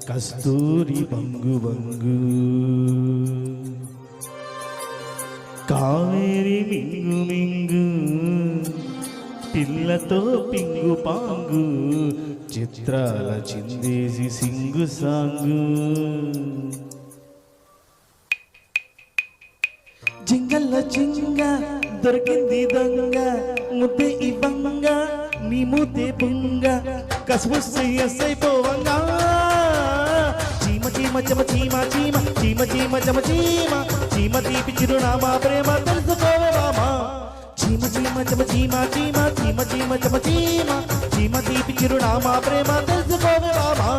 కస్తూరి బంగు బంగు కావేరి మింగు మింగు పిల్లతో పింగు పాంగు చిత్రాల చిందేసి సింగు సాంగు జింగల్ల జింగ దొరికింది దొంగ ముద్దే ఇవ్వంగ నీ ముద్దే పుంగ కసుబుసైపోవంగా చీమ చీమ చమ చీమ చీమ చీమ చీమ చమ చీమ చీమ తీపి చిరునామా ప్రేమ తెలుసుకోవే మామా చీమ చీమ చమ చీమ చీమ చీమ చీమ చమ చీమ చీమ తీపి చిరునామా ప్రేమ తెలుసుకోవే మామా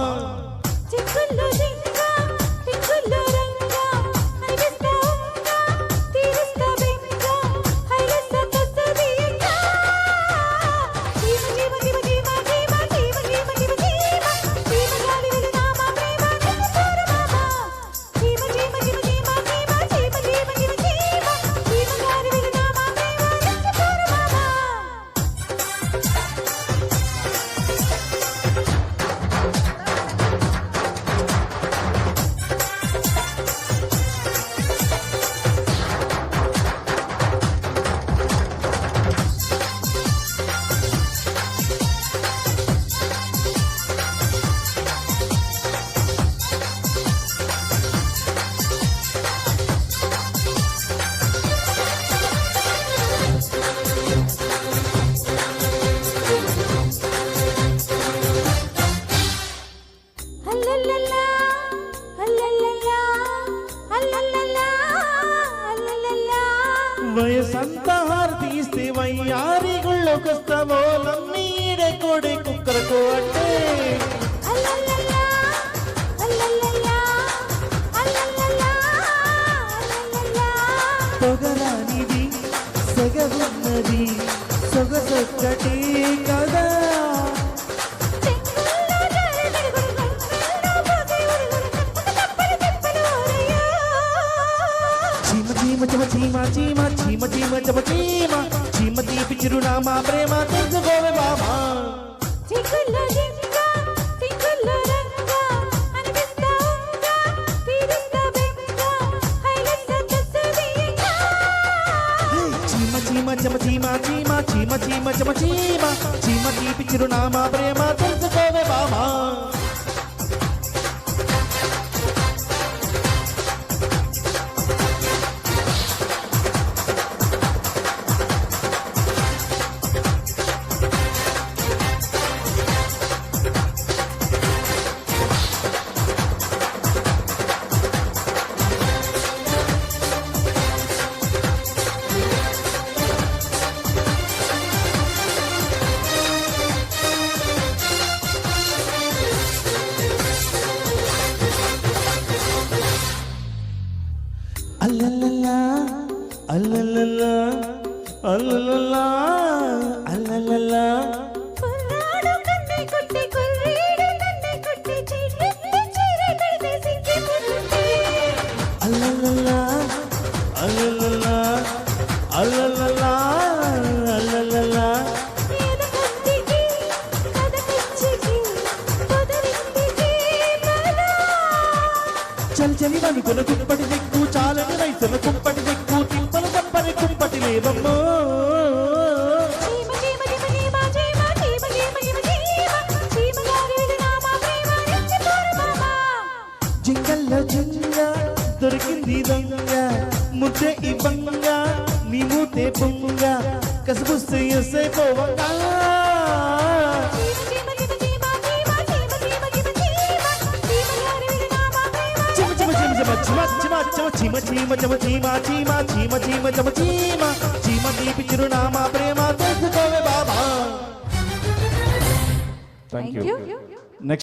వయసంతా హారతీస్తే వయ్యారి గుళ్ళొకొస్తావో లమ్మీడే కోడే కుక్కరకు అంటే పొగరానిది సగవున్నది సొగసొక్కటి కదా చీమ చీమ చీమ చీమ చీమ చమ చీమ చీమ తీపి చిరునామా ప్రేమ తెలుసుకోవే బామా చీమ చీమ చమ చీమ చీమ చీమ చీమ చమ చీమ చీమ తీపి చిరునామా ప్రేమ తెలుసుకోవే బామా అల్లల్లలా అల్లల్లలా అల్లల్లలా అల్లల్లలా కొన్నాడు కన్నే కొట్టి కొర్రీడు కన్నే కొట్టి చీరెత్తి చీరె కడితే సిక్కిపోతుంది అల్లల్లలా అల్లల్లలా అల్లల్లలా అల్లల్లలా ఏదకొత్తికి కదకొచ్చికి కుదరిందికి బలా చలి చలి వనుకుల కుంపటి దిక్కు చాలని రైతుల కుంపటి దిక్కు తిప్పల కంపని కుంపటి లేవమ్మో చీమ చీమ చీమ చీమ చీమ చీమ చీమ చీమ చీమ గారి నామా ప్రేమ ఎత్తిపోరు మామా జింగల్లో జింగ దొరికింది దొంగ ముద్దే ఇవ్వంగ నీ మూతే పొంగ కసుబుసైపోవంగా చీమ చీమ చమ చీమ చీమ చీమ చీమ చమ చీమ చీమ తీపి చిరునామా ప్రేమ తెలుసుకోవే బాబా. Thank you.